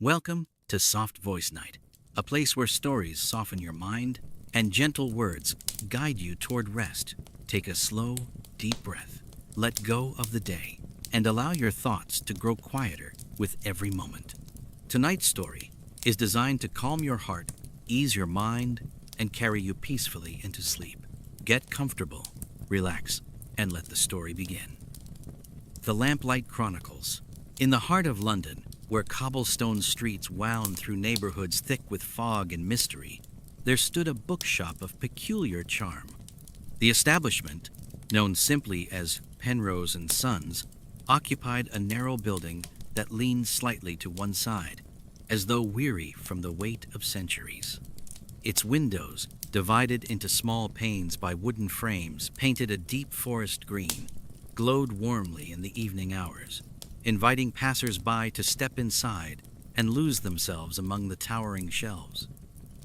Welcome to Soft Voice Night, a place where stories soften your mind and gentle words guide you toward rest. Take a slow, deep breath, let go of the day, and allow your thoughts to grow quieter with every moment. Tonight's story is designed to calm your heart, ease your mind, and carry you peacefully into sleep. Get comfortable, relax, and let the story begin. The Lamplight Chronicles. In the heart of London, where cobblestone streets wound through neighborhoods thick with fog and mystery, there stood a bookshop of peculiar charm. The establishment, known simply as Penrose and Sons, occupied a narrow building that leaned slightly to one side, as though weary from the weight of centuries. Its windows, divided into small panes by wooden frames painted a deep forest green, glowed warmly in the evening hours, inviting passers-by to step inside and lose themselves among the towering shelves.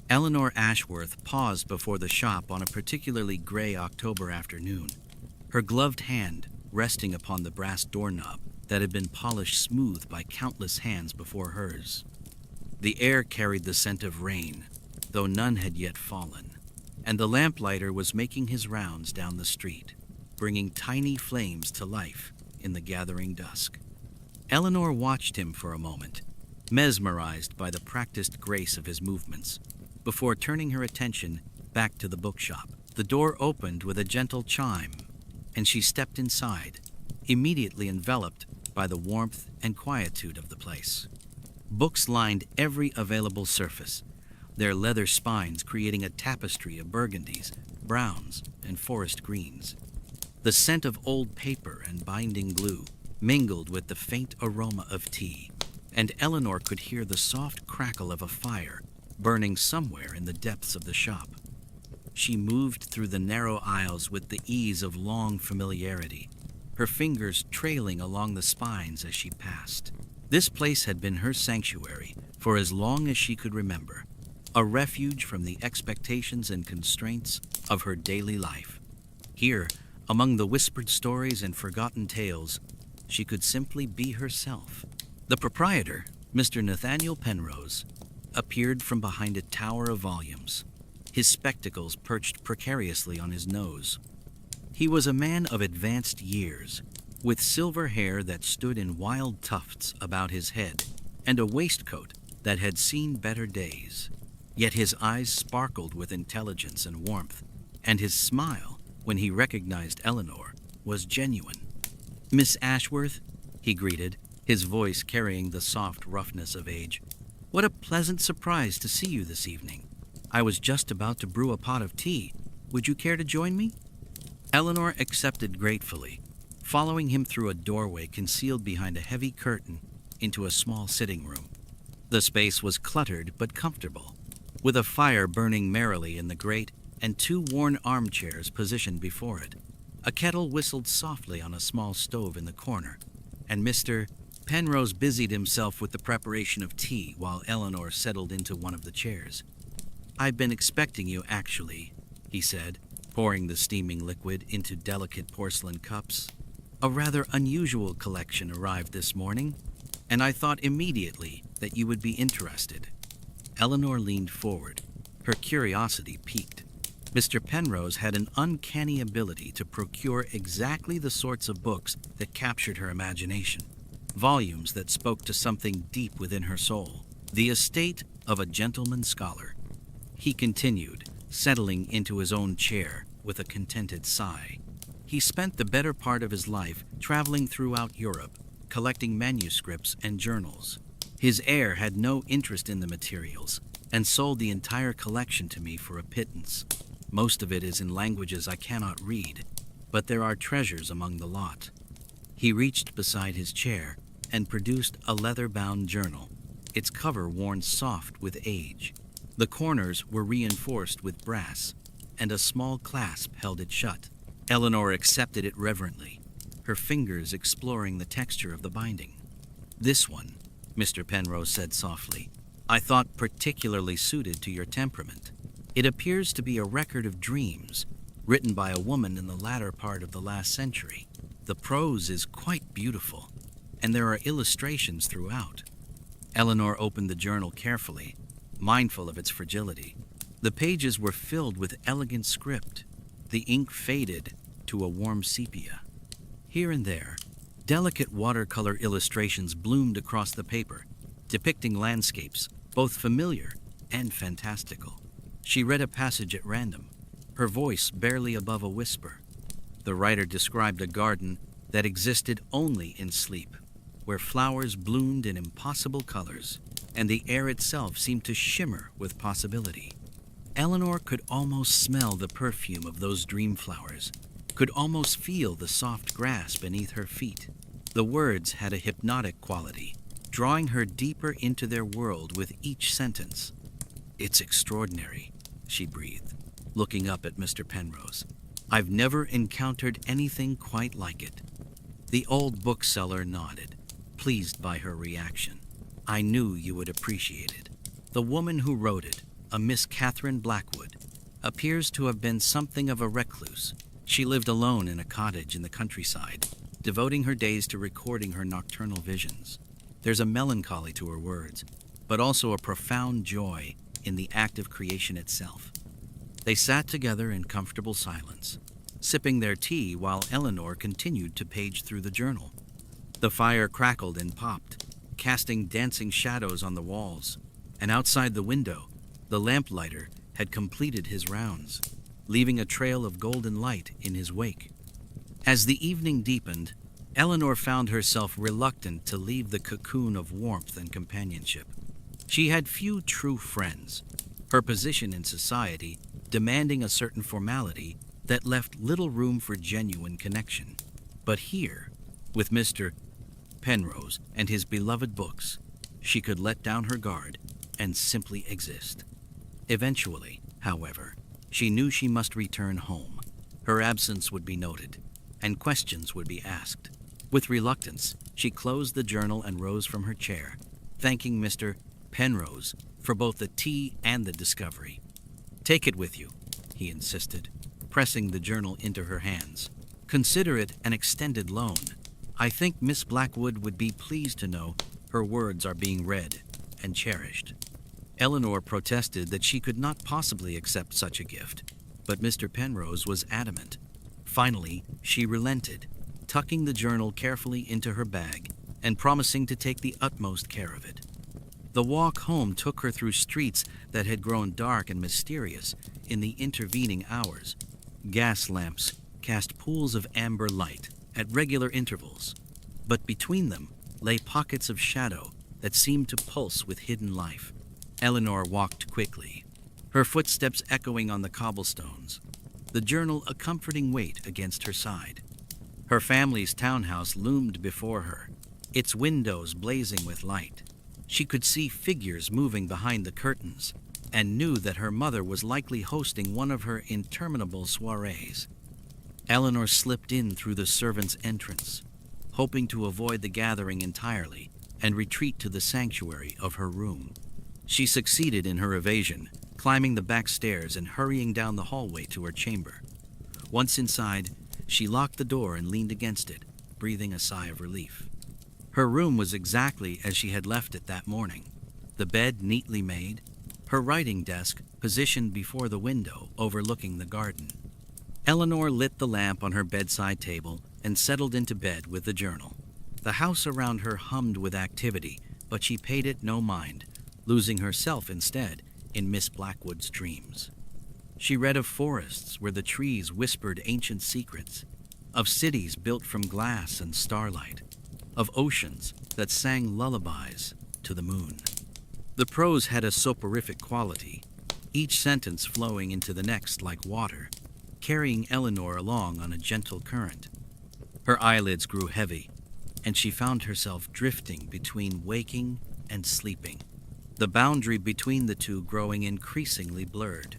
Eleanor Ashworth paused before the shop on a particularly gray October afternoon, her gloved hand resting upon the brass doorknob that had been polished smooth by countless hands before hers. The air carried the scent of rain, though none had yet fallen, and the lamplighter was making his rounds down the street, bringing tiny flames to life in the gathering dusk. Eleanor watched him for a moment, mesmerized by the practiced grace of his movements, before turning her attention back to the bookshop. The door opened with a gentle chime, and she stepped inside, immediately enveloped by the warmth and quietude of the place. Books lined every available surface, their leather spines creating a tapestry of burgundies, browns, and forest greens. The scent of old paper and binding glue mingled with the faint aroma of tea, and Eleanor could hear the soft crackle of a fire burning somewhere in the depths of the shop. She moved through the narrow aisles with the ease of long familiarity, her fingers trailing along the spines as she passed. This place had been her sanctuary for as long as she could remember, a refuge from the expectations and constraints of her daily life. Here, among the whispered stories and forgotten tales, she could simply be herself. The proprietor, Mr. Nathaniel Penrose, appeared from behind a tower of volumes, his spectacles perched precariously on his nose. He was a man of advanced years, with silver hair that stood in wild tufts about his head, and a waistcoat that had seen better days. Yet his eyes sparkled with intelligence and warmth, and his smile, when he recognized Eleanor, was genuine. "Miss Ashworth," he greeted, his voice carrying the soft roughness of age. "What a pleasant surprise to see you this evening. I was just about to brew a pot of tea. Would you care to join me?" Eleanor accepted gratefully, following him through a doorway concealed behind a heavy curtain into a small sitting room. The space was cluttered but comfortable, with a fire burning merrily in the grate and two worn armchairs positioned before it. A kettle whistled softly on a small stove in the corner, and Mr. Penrose busied himself with the preparation of tea while Eleanor settled into one of the chairs. "I've been expecting you, actually," he said, pouring the steaming liquid into delicate porcelain cups. "A rather unusual collection arrived this morning, and I thought immediately that you would be interested." Eleanor leaned forward, her curiosity piqued. Mr. Penrose had an uncanny ability to procure exactly the sorts of books that captured her imagination, volumes that spoke to something deep within her soul, the estate of a gentleman scholar. He continued, settling into his own chair with a contented sigh. He spent the better part of his life traveling throughout Europe, collecting manuscripts and journals. His heir had no interest in the materials and sold the entire collection to me for a pittance. Most of it is in languages I cannot read, but there are treasures among the lot. He reached beside his chair and produced a leather-bound journal, its cover worn soft with age. The corners were reinforced with brass, and a small clasp held it shut. Eleanor accepted it reverently, her fingers exploring the texture of the binding. "This one," Mr. Penrose said softly, "I thought particularly suited to your temperament. It appears to be a record of dreams, written by a woman in the latter part of the last century. The prose is quite beautiful, and there are illustrations throughout." Eleanor opened the journal carefully, mindful of its fragility. The pages were filled with elegant script. The ink faded to a warm sepia. Here and there, delicate watercolor illustrations bloomed across the paper, depicting landscapes, both familiar and fantastical. She read a passage at random, her voice barely above a whisper. The writer described a garden that existed only in sleep, where flowers bloomed in impossible colors, and the air itself seemed to shimmer with possibility. Eleanor could almost smell the perfume of those dream flowers, could almost feel the soft grass beneath her feet. The words had a hypnotic quality, drawing her deeper into their world with each sentence. "It's extraordinary," she breathed, looking up at Mr. Penrose. "I've never encountered anything quite like it." The old bookseller nodded, pleased by her reaction. "I knew you would appreciate it. The woman who wrote it, a Miss Catherine Blackwood, appears to have been something of a recluse. She lived alone in a cottage in the countryside, devoting her days to recording her nocturnal visions. There's a melancholy to her words, but also a profound joy in the act of creation itself." They sat together in comfortable silence, sipping their tea while Eleanor continued to page through the journal. The fire crackled and popped, casting dancing shadows on the walls, and outside the window, the lamplighter had completed his rounds, leaving a trail of golden light in his wake. As the evening deepened, Eleanor found herself reluctant to leave the cocoon of warmth and companionship. She had few true friends, her position in society demanding a certain formality that left little room for genuine connection. But here, with Mr. Penrose and his beloved books, she could let down her guard and simply exist. Eventually, however, she knew she must return home. Her absence would be noted, and questions would be asked. With reluctance, she closed the journal and rose from her chair, thanking Mr. Penrose for both the tea and the discovery. "Take it with you," he insisted, pressing the journal into her hands. "Consider it an extended loan. I think Miss Blackwood would be pleased to know her words are being read and cherished." Eleanor protested that she could not possibly accept such a gift, but Mr. Penrose was adamant. Finally, she relented, tucking the journal carefully into her bag and promising to take the utmost care of it. The walk home took her through streets that had grown dark and mysterious in the intervening hours. Gas lamps cast pools of amber light at regular intervals, but between them lay pockets of shadow that seemed to pulse with hidden life. Eleanor walked quickly, her footsteps echoing on the cobblestones, the journal a comforting weight against her side. Her family's townhouse loomed before her, its windows blazing with light. She could see figures moving behind the curtains and knew that her mother was likely hosting one of her interminable soirees. Eleanor slipped in through the servants' entrance, hoping to avoid the gathering entirely and retreat to the sanctuary of her room. She succeeded in her evasion, climbing the back stairs and hurrying down the hallway to her chamber. Once inside, she locked the door and leaned against it, breathing a sigh of relief. Her room was exactly as she had left it that morning, the bed neatly made, her writing desk positioned before the window overlooking the garden. Eleanor lit the lamp on her bedside table and settled into bed with the journal. The house around her hummed with activity, but she paid it no mind, losing herself instead in Miss Blackwood's dreams. She read of forests where the trees whispered ancient secrets, of cities built from glass and starlight, of oceans that sang lullabies to the moon. The prose had a soporific quality, each sentence flowing into the next like water, carrying Eleanor along on a gentle current. Her eyelids grew heavy, and she found herself drifting between waking and sleeping, the boundary between the two growing increasingly blurred.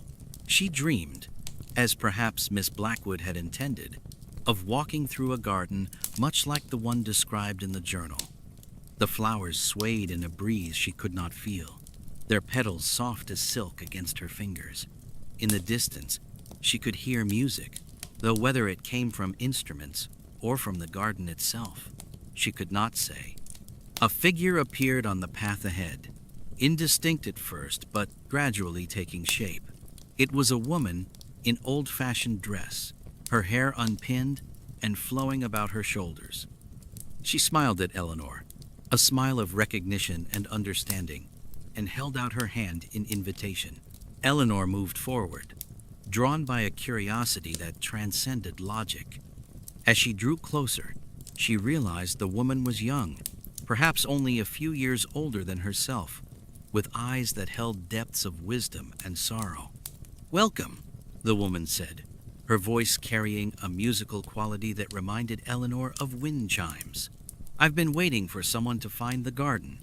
She dreamed, as perhaps Miss Blackwood had intended, of walking through a garden much like the one described in the journal. The flowers swayed in a breeze she could not feel, their petals soft as silk against her fingers. In the distance, she could hear music, though whether it came from instruments or from the garden itself, she could not say. A figure appeared on the path ahead, indistinct at first, but gradually taking shape. It was a woman in old-fashioned dress, her hair unpinned and flowing about her shoulders. She smiled at Eleanor, a smile of recognition and understanding, and held out her hand in invitation. Eleanor moved forward, drawn by a curiosity that transcended logic. As she drew closer, she realized the woman was young, perhaps only a few years older than herself, with eyes that held depths of wisdom and sorrow. "Welcome," the woman said, her voice carrying a musical quality that reminded Eleanor of wind chimes. "I've been waiting for someone to find the garden."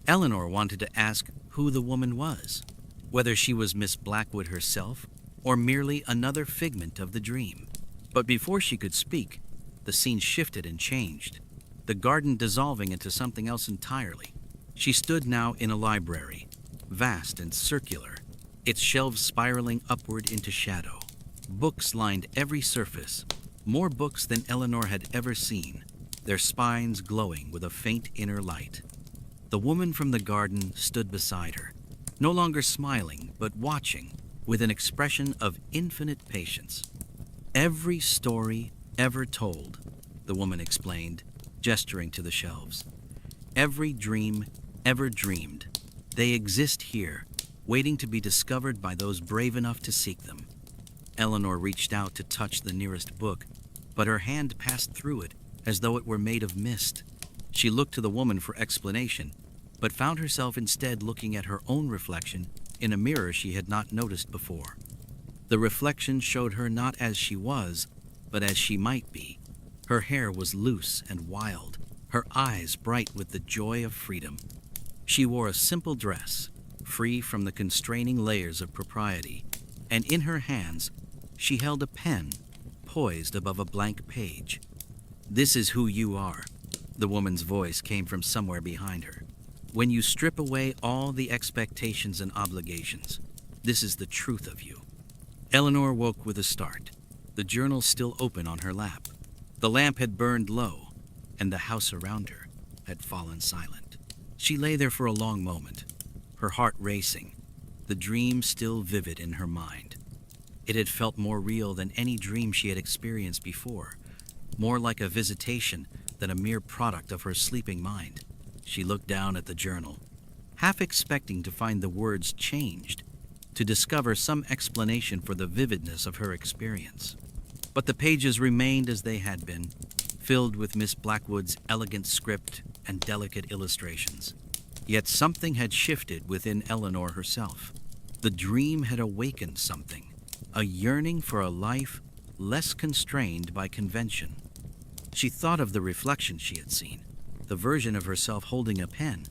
Eleanor wanted to ask who the woman was, whether she was Miss Blackwood herself or merely another figment of the dream. But before she could speak, the scene shifted and changed, the garden dissolving into something else entirely. She stood now in a library, vast and circular, its shelves spiraling upward into shadow. Books lined every surface, more books than Eleanor had ever seen, their spines glowing with a faint inner light. The woman from the garden stood beside her, no longer smiling, but watching with an expression of infinite patience. "Every story ever told," the woman explained, gesturing to the shelves. "Every dream ever dreamed. They exist here, waiting to be discovered by those brave enough to seek them." Eleanor reached out to touch the nearest book, but her hand passed through it as though it were made of mist. She looked to the woman for explanation, but found herself instead looking at her own reflection in a mirror she had not noticed before. The reflection showed her not as she was, but as she might be. Her hair was loose and wild, her eyes bright with the joy of freedom. She wore a simple dress, free from the constraining layers of propriety, and in her hands she held a pen poised above a blank page. "This is who you are," the woman's voice came from somewhere behind her. "When you strip away all the expectations and obligations, this is the truth of you." Eleanor woke with a start, the journal still open on her lap. The lamp had burned low, and the house around her had fallen silent. She lay there for a long moment, her heart racing, the dream still vivid in her mind. It had felt more real than any dream she had experienced before, more like a visitation than a mere product of her sleeping mind. She looked down at the journal, half expecting to find the words changed, to discover some explanation for the vividness of her experience. But the pages remained as they had been, filled with Miss Blackwood's elegant script and delicate illustrations. Yet something had shifted within Eleanor herself. The dream had awakened something, a yearning for a life less constrained by convention. She thought of the reflection she had seen, the version of herself holding a pen,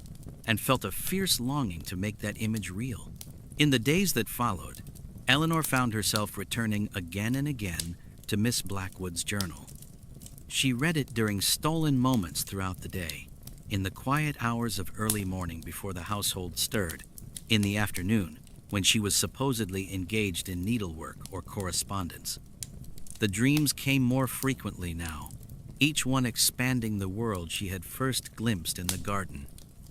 and felt a fierce longing to make that image real. In the days that followed, Eleanor found herself returning again and again to Miss Blackwood's journal. She read it during stolen moments throughout the day, in the quiet hours of early morning before the household stirred, in the afternoon when she was supposedly engaged in needlework or correspondence. The dreams came more frequently now, each one expanding the world she had first glimpsed in the garden.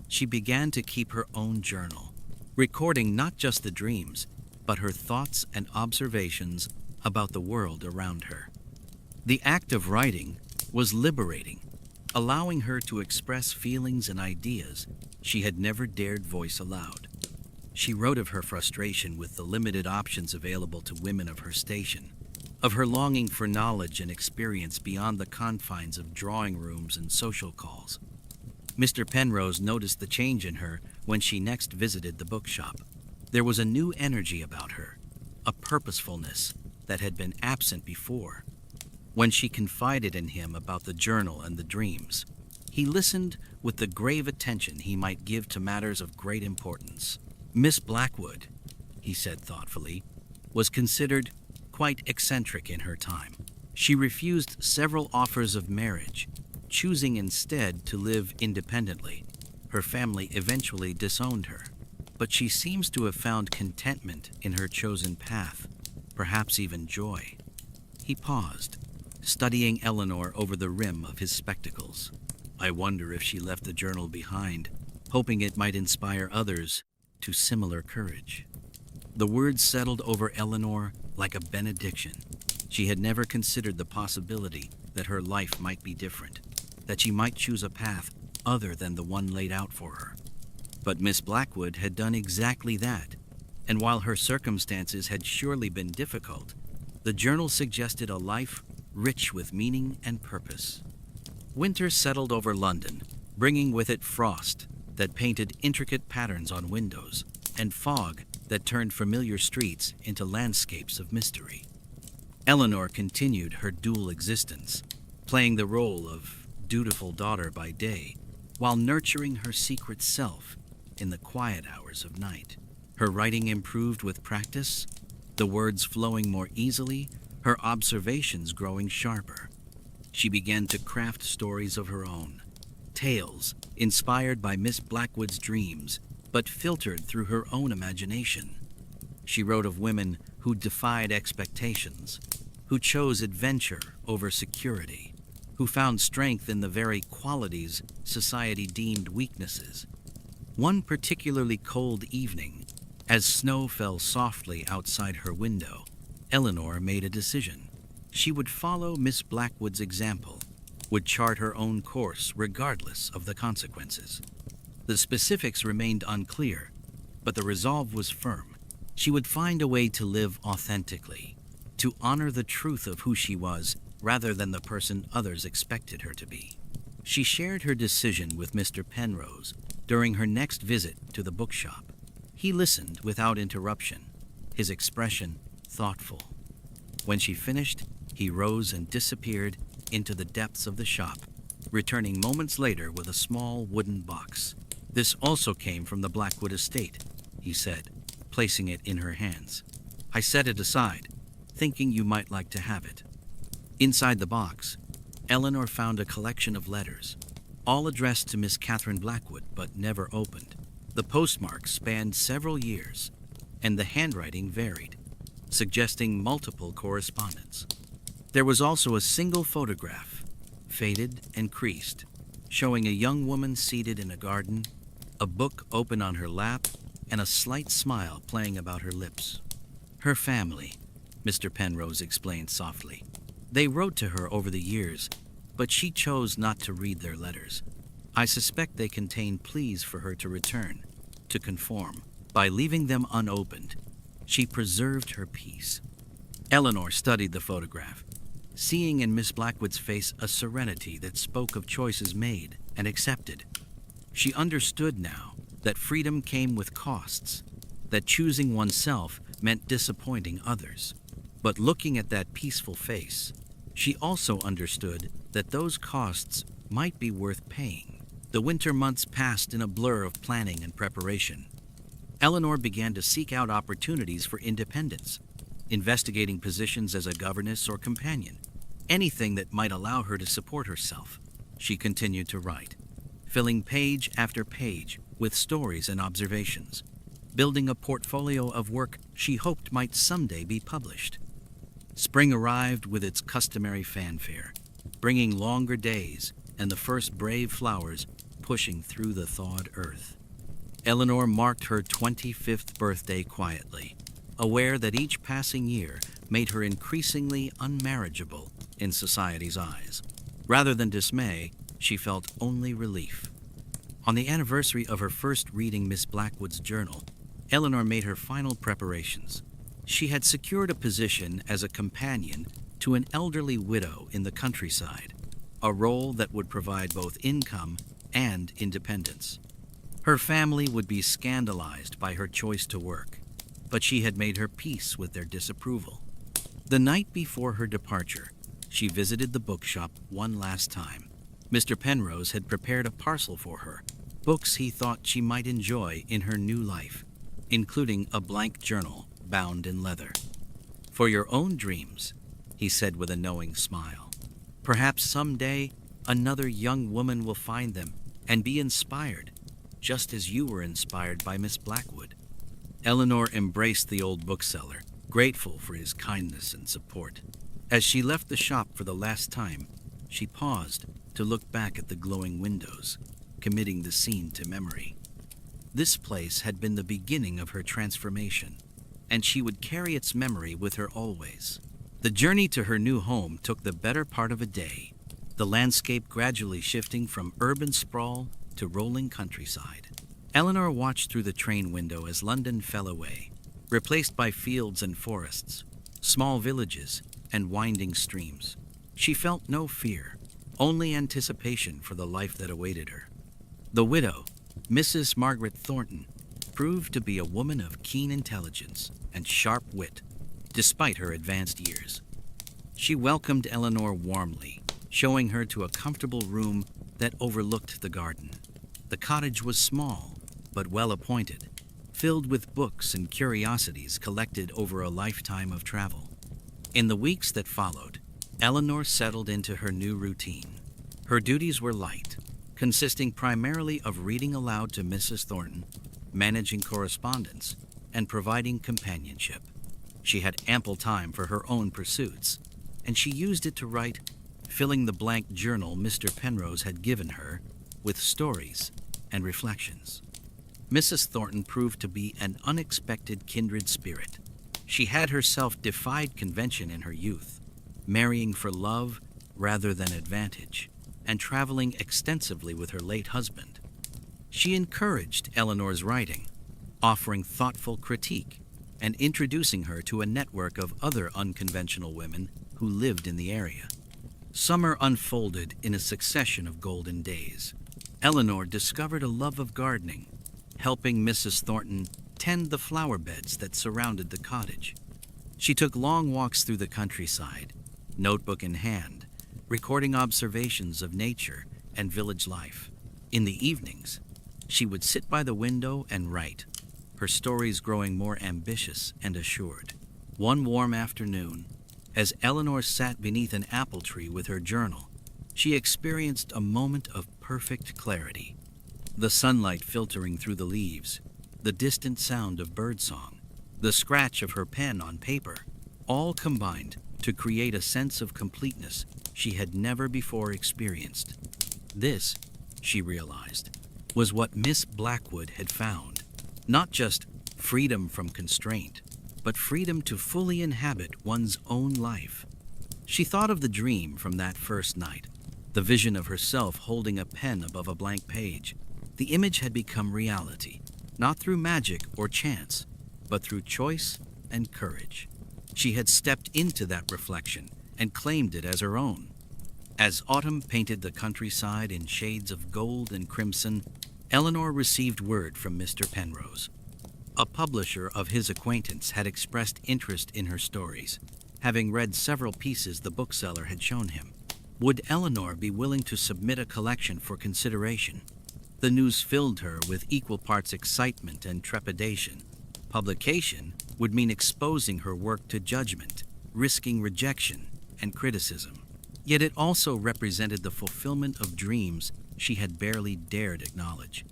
She began to keep her own journal, recording not just the dreams, but her thoughts and observations about the world around her. The act of writing was liberating, allowing her to express feelings and ideas she had never dared voice aloud. She wrote of her frustration with the limited options available to women of her station, of her longing for knowledge and experience beyond the confines of drawing rooms and social calls. Mr. Penrose noticed the change in her when she next visited the bookshop. There was a new energy about her, a purposefulness that had been absent before. When she confided in him about the journal and the dreams, he listened with the grave attention he might give to matters of great importance. Miss Blackwood, he said thoughtfully, was considered quite eccentric in her time. She refused several offers of marriage, choosing instead to live independently. Her family eventually disowned her, but she seems to have found contentment in her chosen path, perhaps even joy. He paused, studying Eleanor over the rim of his spectacles. I wonder if she left the journal behind, hoping it might inspire others to similar courage. The words settled over Eleanor like a benediction. She had never considered the possibility that her life might be different, that she might choose a path other than the one laid out for her. But Miss Blackwood had done exactly that, and while her circumstances had surely been difficult, the journal suggested a life rich with meaning and purpose. Winter settled over London, bringing with it frost that painted intricate patterns on windows and fog that turned familiar streets into landscapes of mystery. Eleanor continued her dual existence, playing the role of dutiful daughter by day while nurturing her secret self in the quiet hours of night. Her writing improved with practice, the words flowing more easily, her observations growing sharper. She began to craft stories of her own, tales inspired by Miss Blackwood's dreams, but filtered through her own imagination. She wrote of women who defied expectations, who chose adventure over security, who found strength in the very qualities society deemed weaknesses. One particularly cold evening, as snow fell softly outside her window, Eleanor made a decision. She would follow Miss Blackwood's example, would chart her own course regardless of the consequences. The specifics remained unclear, but the resolve was firm. She would find a way to live authentically, to honor the truth of who she was rather than the person others expected her to be. She shared her decision with Mr. Penrose during her next visit to the bookshop. He listened without interruption, his expression thoughtful. When she finished, he rose and disappeared into the depths of the shop, returning moments later with a small wooden box. "This also came from the Blackwood estate," he said, placing it in her hands. "I set it aside, thinking you might like to have it." Inside the box, Eleanor found a collection of letters, all addressed to Miss Catherine Blackwood but never opened. The postmark spanned several years, and the handwriting varied, suggesting multiple correspondence. There was also a single photograph, faded and creased, showing a young woman seated in a garden, a book open on her lap, and a slight smile playing about her lips. "Her family," Mr. Penrose explained softly. "They wrote to her over the years, but she chose not to read their letters. I suspect they contained pleas for her to return, to conform. By leaving them unopened, she preserved her peace." Eleanor studied the photograph, seeing in Miss Blackwood's face a serenity that spoke of choices made and accepted. She understood now that freedom came with costs, that choosing oneself meant disappointing others. But looking at that peaceful face, she also understood that those costs might be worth paying. The winter months passed in a blur of planning and preparation. Eleanor began to seek out opportunities for independence, investigating positions as a governess or companion, anything that might allow her to support herself. She continued to write, filling page after page with stories and observations, building a portfolio of work she hoped might someday be published. Spring arrived with its customary fanfare, bringing longer days and the first brave flowers pushing through the thawed earth. Eleanor marked her 25th birthday quietly, aware that each passing year made her increasingly unmarriageable in society's eyes. Rather than dismay, she felt only relief. On the anniversary of her first reading Miss Blackwood's journal, Eleanor made her final preparations. She had secured a position as a companion to an elderly widow in the countryside, a role that would provide both income and independence. Her family would be scandalized by her choice to work, but she had made her peace with their disapproval. The night before her departure, she visited the bookshop one last time. Mr. Penrose had prepared a parcel for her, books he thought she might enjoy in her new life, including a blank journal bound in leather. "For your own dreams," he said with a knowing smile. "Perhaps someday another young woman will find them and be inspired, just as you were inspired by Miss Blackwood." Eleanor embraced the old bookseller, grateful for his kindness and support. As she left the shop for the last time, she paused, to look back at the glowing windows, committing the scene to memory. This place had been the beginning of her transformation, and she would carry its memory with her always. The journey to her new home took the better part of a day, the landscape gradually shifting from urban sprawl to rolling countryside. Eleanor watched through the train window as London fell away, replaced by fields and forests, small villages, and winding streams. She felt no fear, only anticipation for the life that awaited her. The widow, Mrs. Margaret Thornton, proved to be a woman of keen intelligence and sharp wit, despite her advanced years. She welcomed Eleanor warmly, showing her to a comfortable room that overlooked the garden. The cottage was small, but well appointed, filled with books and curiosities collected over a lifetime of travel. In the weeks that followed, Eleanor settled into her new routine. Her duties were light, consisting primarily of reading aloud to Mrs. Thornton, managing correspondence, and providing companionship. She had ample time for her own pursuits, and she used it to write, filling the blank journal Mr. Penrose had given her with stories and reflections. Mrs. Thornton proved to be an unexpected kindred spirit. She had herself defied convention in her youth, marrying for love rather than advantage, and traveling extensively with her late husband. She encouraged Eleanor's writing, offering thoughtful critique and introducing her to a network of other unconventional women who lived in the area. Summer unfolded in a succession of golden days. Eleanor discovered a love of gardening, helping Mrs. Thornton tend the flower beds that surrounded the cottage. She took long walks through the countryside, notebook in hand, recording observations of nature and village life. In the evenings, she would sit by the window and write, her stories growing more ambitious and assured. One warm afternoon, as Eleanor sat beneath an apple tree with her journal, she experienced a moment of perfect clarity. The sunlight filtering through the leaves, the distant sound of birdsong, the scratch of her pen on paper, all combined to create a sense of completeness she had never before experienced. This, she realized, was what Miss Blackwood had found. Not just freedom from constraint, but freedom to fully inhabit one's own life. She thought of the dream from that first night, the vision of herself holding a pen above a blank page. The image had become reality, not through magic or chance, but through choice and courage. She had stepped into that reflection and claimed it as her own. As autumn painted the countryside in shades of gold and crimson, Eleanor received word from Mr. Penrose. A publisher of his acquaintance had expressed interest in her stories, having read several pieces the bookseller had shown him. Would Eleanor be willing to submit a collection for consideration? The news filled her with equal parts excitement and trepidation. Publication would mean exposing her work to judgment, risking rejection and criticism. Yet it also represented the fulfillment of dreams she had barely dared acknowledge.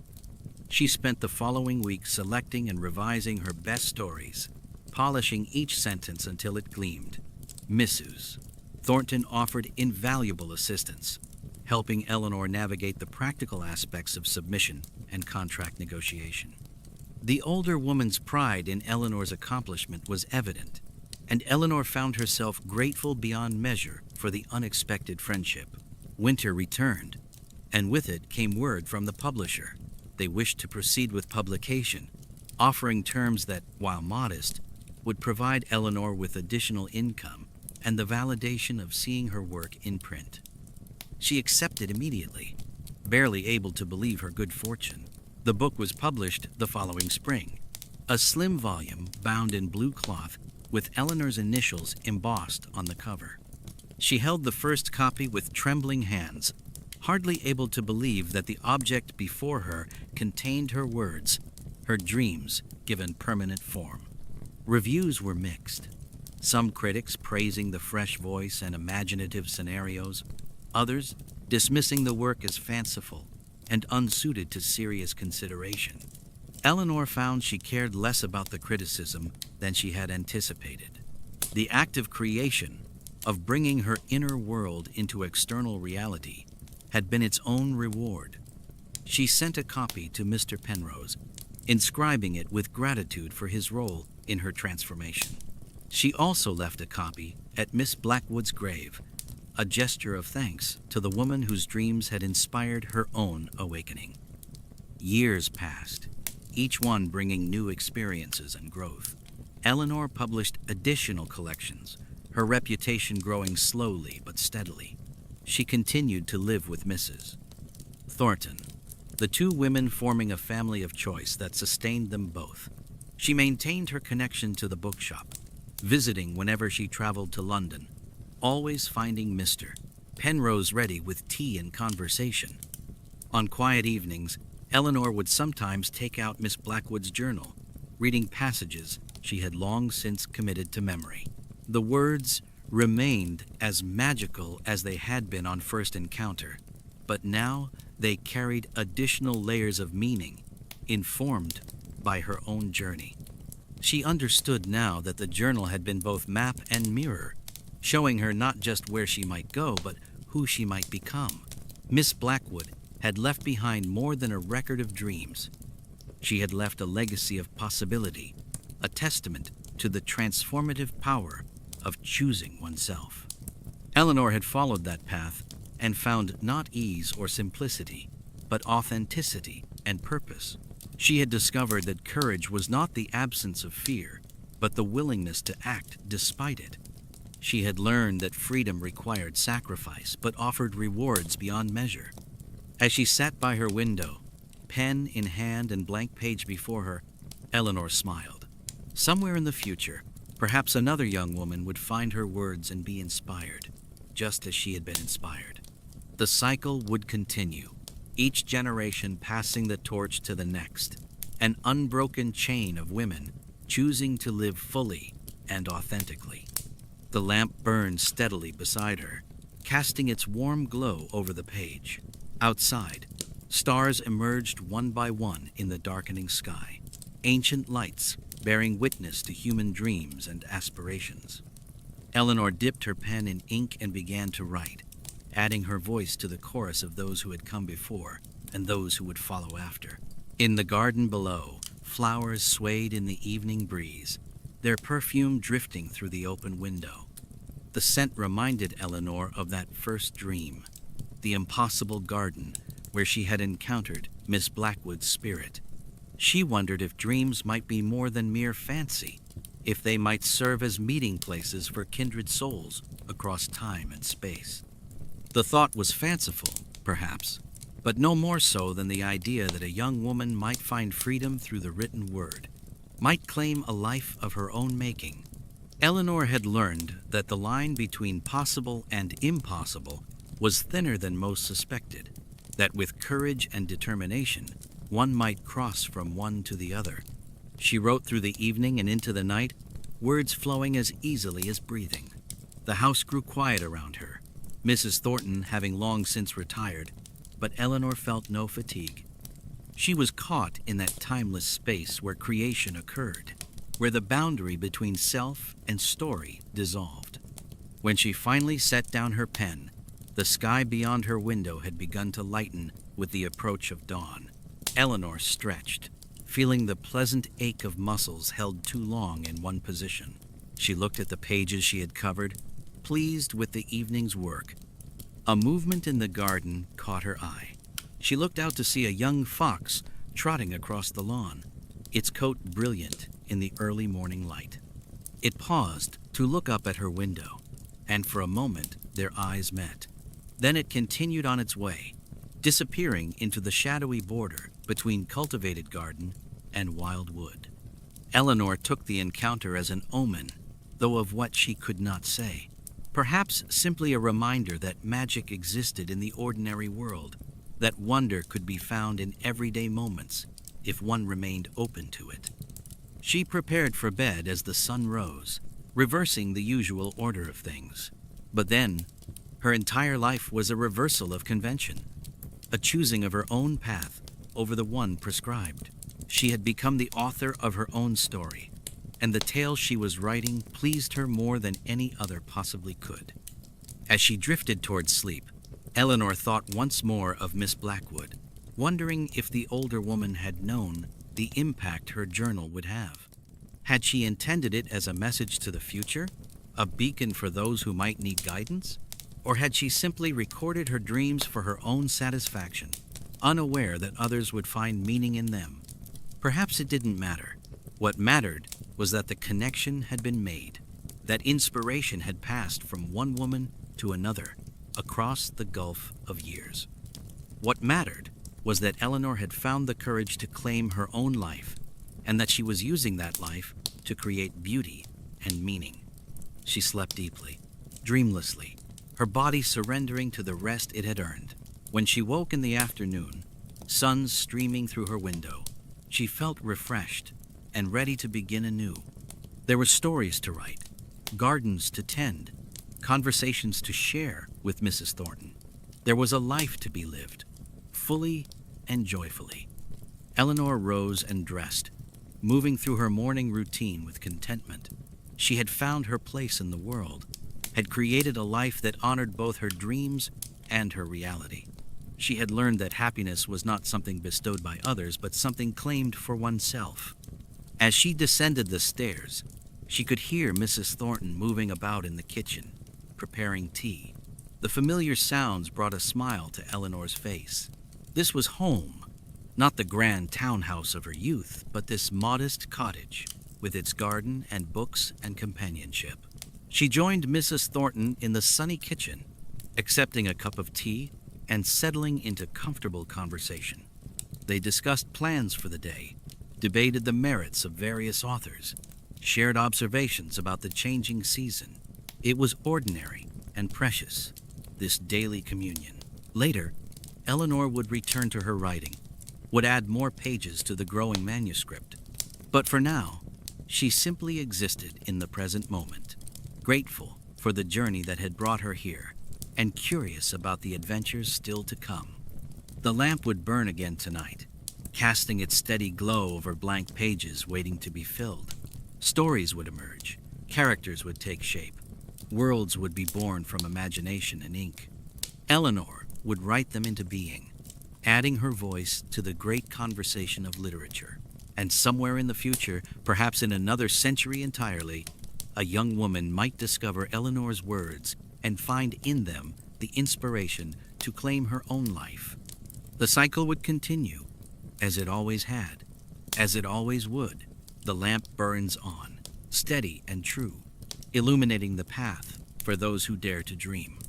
She spent the following week selecting and revising her best stories, polishing each sentence until it gleamed. Mrs. Thornton offered invaluable assistance, helping Eleanor navigate the practical aspects of submission and contract negotiation. The older woman's pride in Eleanor's accomplishment was evident, and Eleanor found herself grateful beyond measure for the unexpected friendship. Winter returned, and with it came word from the publisher. They wished to proceed with publication, offering terms that, while modest, would provide Eleanor with additional income and the validation of seeing her work in print. She accepted immediately, barely able to believe her good fortune. The book was published the following spring, a slim volume bound in blue cloth with Eleanor's initials embossed on the cover. She held the first copy with trembling hands, hardly able to believe that the object before her contained her words, her dreams given permanent form. Reviews were mixed, some critics praising the fresh voice and imaginative scenarios, others dismissing the work as fanciful and unsuited to serious consideration. Eleanor found she cared less about the criticism than she had anticipated. The act of creation, of bringing her inner world into external reality, had been its own reward. She sent a copy to Mr. Penrose, inscribing it with gratitude for his role in her transformation. She also left a copy at Miss Blackwood's grave, a gesture of thanks to the woman whose dreams had inspired her own awakening. Years passed, each one bringing new experiences and growth. Eleanor published additional collections, her reputation growing slowly but steadily. She continued to live with Mrs. Thornton, the two women forming a family of choice that sustained them both. She maintained her connection to the bookshop, visiting whenever she traveled to London, always finding Mr. Penrose ready with tea and conversation. On quiet evenings, Eleanor would sometimes take out Miss Blackwood's journal, reading passages she had long since committed to memory. The words remained as magical as they had been on first encounter, but now they carried additional layers of meaning, informed by her own journey. She understood now that the journal had been both map and mirror, showing her not just where she might go, but who she might become. Miss Blackwood had left behind more than a record of dreams. She had left a legacy of possibility, a testament to the transformative power of choosing oneself. Eleanor had followed that path and found not ease or simplicity, but authenticity and purpose. She had discovered that courage was not the absence of fear, but the willingness to act despite it. She had learned that freedom required sacrifice, but offered rewards beyond measure. As she sat by her window, pen in hand and blank page before her, Eleanor smiled. Somewhere in the future, perhaps another young woman would find her words and be inspired, just as she had been inspired. The cycle would continue, each generation passing the torch to the next, an unbroken chain of women choosing to live fully and authentically. The lamp burned steadily beside her, casting its warm glow over the page. Outside, stars emerged one by one in the darkening sky, ancient lights bearing witness to human dreams and aspirations. Eleanor dipped her pen in ink and began to write, adding her voice to the chorus of those who had come before and those who would follow after. In the garden below, flowers swayed in the evening breeze, their perfume drifting through the open window. The scent reminded Eleanor of that first dream, the impossible garden where she had encountered Miss Blackwood's spirit. She wondered if dreams might be more than mere fancy, if they might serve as meeting places for kindred souls across time and space. The thought was fanciful, perhaps, but no more so than the idea that a young woman might find freedom through the written word, might claim a life of her own making. Eleanor had learned that the line between possible and impossible was thinner than most suspected, that with courage and determination, one might cross from one to the other. She wrote through the evening and into the night, words flowing as easily as breathing. The house grew quiet around her, Mrs. Thornton having long since retired, but Eleanor felt no fatigue. She was caught in that timeless space where creation occurred, where the boundary between self and story dissolved. When she finally set down her pen, the sky beyond her window had begun to lighten with the approach of dawn. Eleanor stretched, feeling the pleasant ache of muscles held too long in one position. She looked at the pages she had covered, pleased with the evening's work. A movement in the garden caught her eye. She looked out to see a young fox trotting across the lawn, its coat brilliant in the early morning light. It paused to look up at her window, and for a moment their eyes met. Then it continued on its way, disappearing into the shadowy border between cultivated garden and wild wood. Eleanor took the encounter as an omen, though of what she could not say. Perhaps simply a reminder that magic existed in the ordinary world, that wonder could be found in everyday moments if one remained open to it. She prepared for bed as the sun rose, reversing the usual order of things. But then, her entire life was a reversal of convention, a choosing of her own path over the one prescribed. She had become the author of her own story, and the tale she was writing pleased her more than any other possibly could. As she drifted toward sleep, Eleanor thought once more of Miss Blackwood, wondering if the older woman had known the impact her journal would have. Had she intended it as a message to the future, a beacon for those who might need guidance? Or had she simply recorded her dreams for her own satisfaction, unaware that others would find meaning in them? Perhaps it didn't matter. What mattered was that the connection had been made, that inspiration had passed from one woman to another across the gulf of years. What mattered was that Eleanor had found the courage to claim her own life, and that she was using that life to create beauty and meaning. She slept deeply, dreamlessly, her body surrendering to the rest it had earned. When she woke in the afternoon, sun streaming through her window, she felt refreshed and ready to begin anew. There were stories to write, gardens to tend, conversations to share with Mrs. Thornton. There was a life to be lived, fully and joyfully. Eleanor rose and dressed, moving through her morning routine with contentment. She had found her place in the world, had created a life that honored both her dreams and her reality. She had learned that happiness was not something bestowed by others, but something claimed for oneself. As she descended the stairs, she could hear Mrs. Thornton moving about in the kitchen, preparing tea. The familiar sounds brought a smile to Eleanor's face. This was home, not the grand townhouse of her youth, but this modest cottage, with its garden and books and companionship. She joined Mrs. Thornton in the sunny kitchen, accepting a cup of tea and settling into comfortable conversation. They discussed plans for the day, debated the merits of various authors, shared observations about the changing season. It was ordinary and precious, this daily communion. Later, Eleanor would return to her writing, would add more pages to the growing manuscript. But for now, she simply existed in the present moment, grateful for the journey that had brought her here, and curious about the adventures still to come. The lamp would burn again tonight, casting its steady glow over blank pages waiting to be filled. Stories would emerge, characters would take shape, worlds would be born from imagination and ink. Eleanor would write them into being, adding her voice to the great conversation of literature. And somewhere in the future, perhaps in another century entirely, a young woman might discover Eleanor's words and find in them the inspiration to claim her own life. The cycle would continue, as it always had, as it always would. The lamp burns on, steady and true, illuminating the path for those who dare to dream.